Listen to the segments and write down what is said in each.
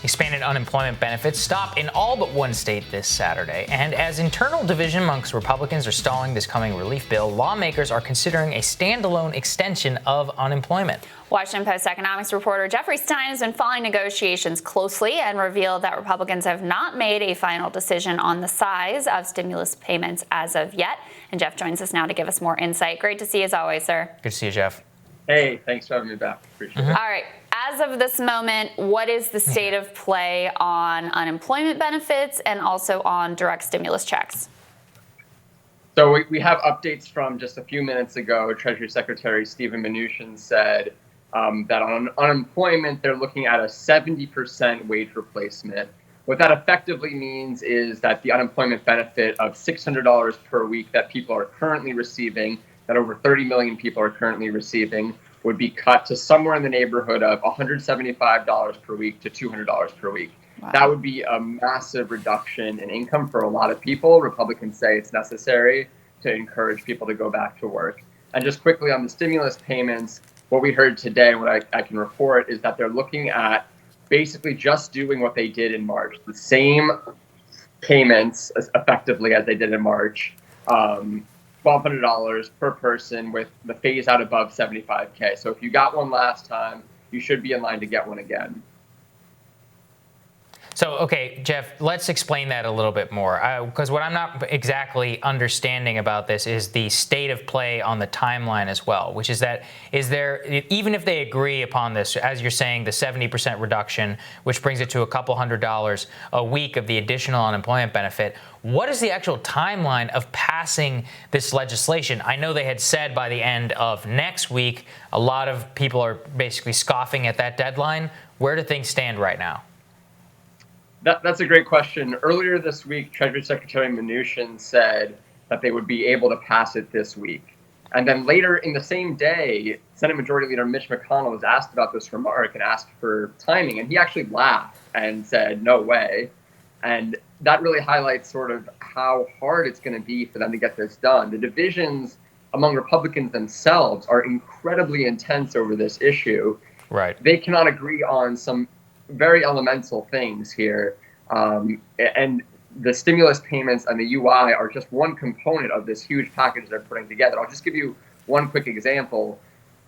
Expanded unemployment benefits stop in all but one state this Saturday. And as internal division amongst Republicans are stalling this coming relief bill, lawmakers are considering a standalone extension of unemployment. Washington Post economics reporter Jeffrey Stein has been following negotiations closely and revealed that Republicans have not made a final decision on the size of stimulus payments as of yet. And Jeff joins us now to give us more insight. Great to see you as always, sir. Good to see you, Jeff. Hey, thanks for having me back. Appreciate it. All right. As of this moment, what is the state of play on unemployment benefits and also on direct stimulus checks? So we have updates from just a few minutes ago. Treasury Secretary Steven Mnuchin said that on unemployment, they're looking at a 70% wage replacement. What that effectively means is that the unemployment benefit of $600 per week that people are currently receiving, that over 30 million people are currently receiving, would be cut to somewhere in the neighborhood of $175 per week to $200 per week. Wow. That would be a massive reduction in income for a lot of people. Republicans say it's necessary to encourage people to go back to work. And just quickly on the stimulus payments, what we heard today, what I can report, is that they're looking at basically just doing what they did in March, the same payments as effectively as they did in March. $1,200 per person with the phase out above 75K. So if you got one last time, you should be in line to get one again. So, okay, Jeff, let's explain that a little bit more. Because what I'm not exactly understanding about this is the state of play on the timeline as well, which is that even if they agree upon this, as you're saying, the 70% reduction, which brings it to a couple $100 a week of the additional unemployment benefit, what is the actual timeline of passing this legislation? I know they had said by the end of next week. A lot of people are basically scoffing at that deadline. Where do things stand right now? That's a great question. Earlier this week, Treasury Secretary Mnuchin said that they would be able to pass it this week. And then later in the same day, Senate Majority Leader Mitch McConnell was asked about this remark and asked for timing. And he actually laughed and said, no way. And that really highlights sort of how hard it's going to be for them to get this done. The divisions among Republicans themselves are incredibly intense over this issue. Right. They cannot agree on some very elemental things here. And the stimulus payments and the UI are just one component of this huge package they're putting together. I'll just give you one quick example.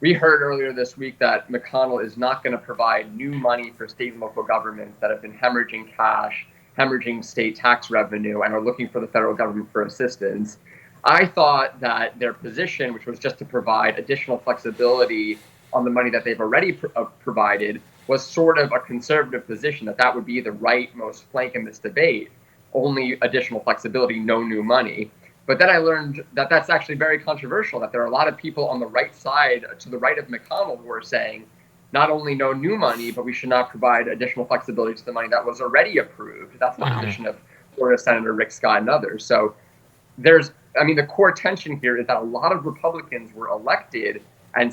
We heard earlier this week that McConnell is not going to provide new money for state and local governments that have been hemorrhaging cash, hemorrhaging state tax revenue, and are looking for the federal government for assistance. I thought that their position, which was just to provide additional flexibility on the money that they've already provided, was sort of a conservative position, that would be the rightmost flank in this debate. Only additional flexibility, no new money. But then I learned that that's actually very controversial, that there are a lot of people on the right side, to the right of McConnell, who are saying not only no new money, but we should not provide additional flexibility to the money that was already approved. That's the position of Florida Senator Rick Scott and others. So the core tension here is that a lot of Republicans were elected and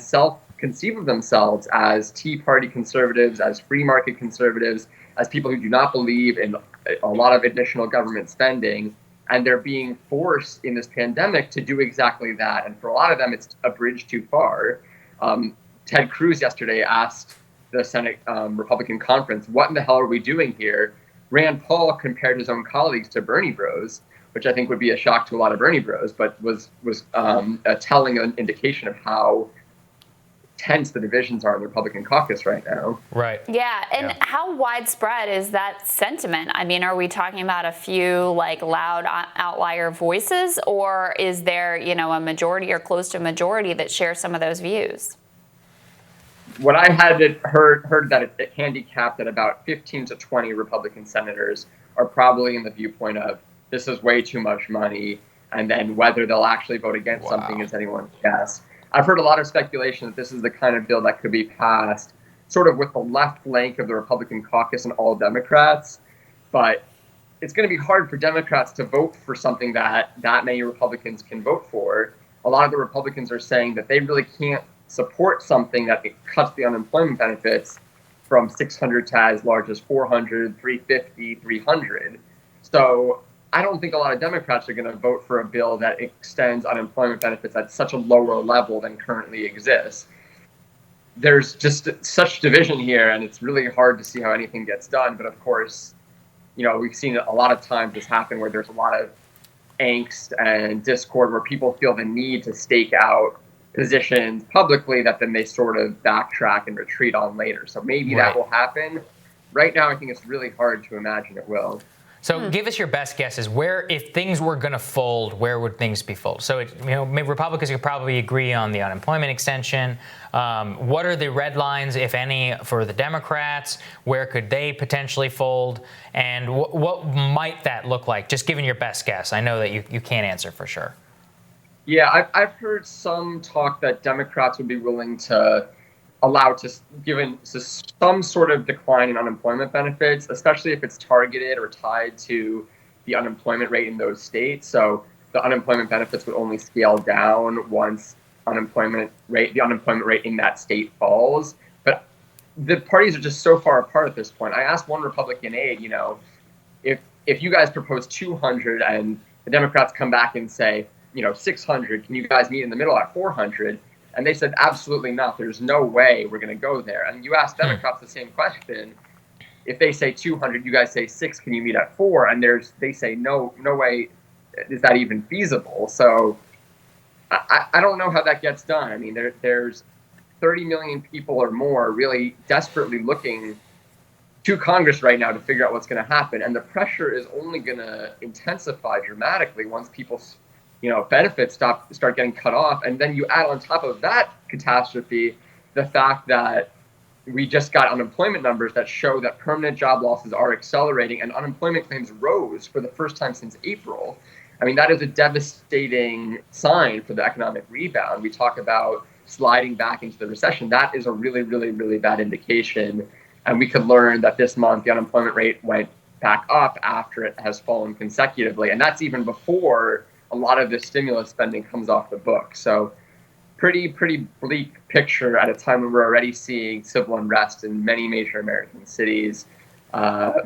conceive of themselves as Tea Party conservatives, as free market conservatives, as people who do not believe in a lot of additional government spending. And they're being forced in this pandemic to do exactly that. And for a lot of them, it's a bridge too far. Ted Cruz yesterday asked the Senate Republican conference, what in the hell are we doing here? Rand Paul compared his own colleagues to Bernie bros, which I think would be a shock to a lot of Bernie bros, but was a telling indication of how tense the divisions are in the Republican caucus right now. Right. Yeah. And how widespread is that sentiment? I mean, are we talking about a few loud outlier voices, or is there, a majority or close to a majority that share some of those views? What I had heard that it handicapped at about 15 to 20 Republican senators are probably in the viewpoint of this is way too much money, and then whether they'll actually vote against something is anyone's guess. I've heard a lot of speculation that this is the kind of bill that could be passed sort of with the left flank of the Republican caucus and all Democrats, but it's going to be hard for Democrats to vote for something that many Republicans can vote for. A lot of the Republicans are saying that they really can't support something that cuts the unemployment benefits from 600 to as large as 400, 350, 300. So I don't think a lot of Democrats are going to vote for a bill that extends unemployment benefits at such a lower level than currently exists. there's just such division here, and it's really hard to see how anything gets done. But of course, we've seen a lot of times this happen where there's a lot of angst and discord where people feel the need to stake out positions publicly that then they sort of backtrack and retreat on later. So maybe that will happen. Right now, I think it's really hard to imagine it will. So give us your best guesses. Where, if things were going to fold, where would things be fold? So, maybe Republicans could probably agree on the unemployment extension. What are the red lines, if any, for the Democrats? Where could they potentially fold? And what might that look like? Just given your best guess. I know that you can't answer for sure. Yeah, I've heard some talk that Democrats would be willing to allow given some sort of decline in unemployment benefits, especially if it's targeted or tied to the unemployment rate in those states. So the unemployment benefits would only scale down once the unemployment rate in that state falls. But the parties are just so far apart at this point. I asked one Republican aide, if you guys propose 200 and the Democrats come back and say, 600, can you guys meet in the middle at 400? And they said, absolutely not. There's no way we're going to go there. And you ask Democrats the same question. If they say 200, you guys say 6, can you meet at 4? And they say, no way is that even feasible. So I don't know how that gets done. I mean, there's 30 million people or more really desperately looking to Congress right now to figure out what's going to happen. And the pressure is only going to intensify dramatically once people's benefits start getting cut off. And then you add on top of that catastrophe the fact that we just got unemployment numbers that show that permanent job losses are accelerating and unemployment claims rose for the first time since April. I mean, that is a devastating sign for the economic rebound. We talk about sliding back into the recession. That is a really, really, really bad indication. And we could learn that this month the unemployment rate went back up after it has fallen consecutively. And that's even before a lot of the stimulus spending comes off the book. So pretty bleak picture at a time when we're already seeing civil unrest in many major American cities. I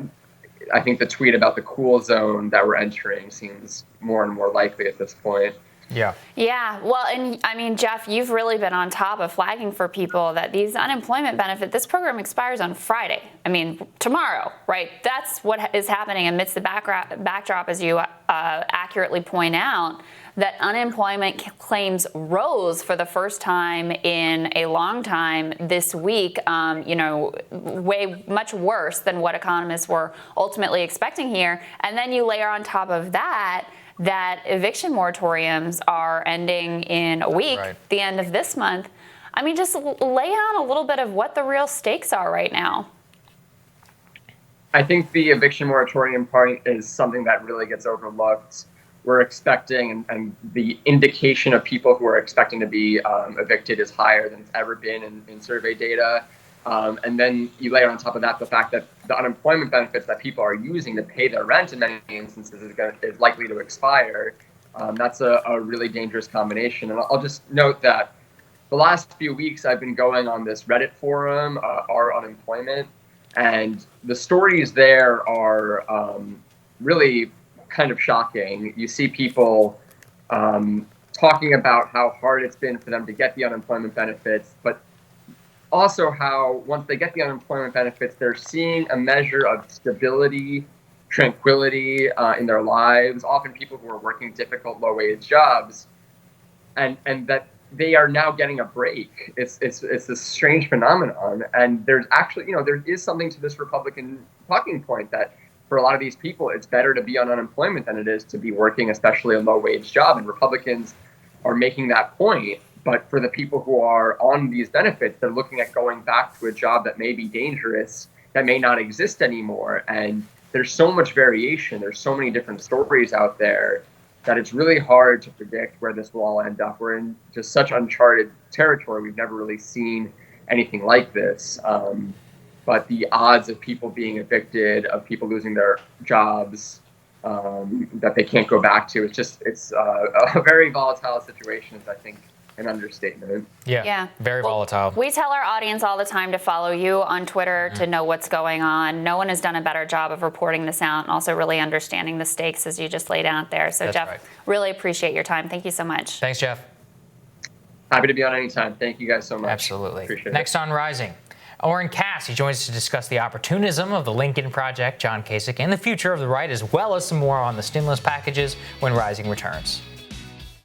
think the tweet about the cool zone that we're entering seems more and more likely at this point. Yeah. Yeah. Well, and I mean, Jeff, you've really been on top of flagging for people that these unemployment this program expires on Friday. I mean, tomorrow, right? That's what is happening amidst the backdrop, as you accurately point out, that unemployment claims rose for the first time in a long time this week, way much worse than what economists were ultimately expecting here. And then you layer on top of that eviction moratoriums are ending in a week, the end of this month. I mean, just lay out a little bit of what the real stakes are right now. I think the eviction moratorium point is something that really gets overlooked. We're expecting, and the indication of people who are expecting to be evicted is higher than it's ever been in survey data. And then you layer on top of that the fact that the unemployment benefits that people are using to pay their rent in many instances is likely to expire. That's a really dangerous combination. And I'll just note that the last few weeks I've been going on this Reddit forum, Our Unemployment, and the stories there are really kind of shocking. You see people talking about how hard it's been for them to get the unemployment benefits, but also how once they get the unemployment benefits, they're seeing a measure of stability, tranquility in their lives, often people who are working difficult, low-wage jobs, and that they are now getting a break. It's this strange phenomenon. And there's actually, there is something to this Republican talking point that for a lot of these people, it's better to be on unemployment than it is to be working, especially a low-wage job. And Republicans are making that point. But for the people who are on these benefits, they're looking at going back to a job that may be dangerous, that may not exist anymore. And there's so much variation. There's so many different stories out there that it's really hard to predict where this will all end up. We're in just such uncharted territory. We've never really seen anything like this. But the odds of people being evicted, of people losing their jobs, that they can't go back to, it's a very volatile situation, is I think an understatement. Yeah. Very volatile. We tell our audience all the time to follow you on Twitter to know what's going on. No one has done a better job of reporting this out and also really understanding the stakes as you just laid out there. So, That's Jeff, right. really appreciate your time. Thank you so much. Thanks, Jeff. Happy to be on anytime. Thank you guys so much. Absolutely. Appreciate Next it. on Rising, Oren Cass. He joins us to discuss the opportunism of the Lincoln Project, John Kasich, and the future of the right, as well as some more on the stimulus packages when Rising returns.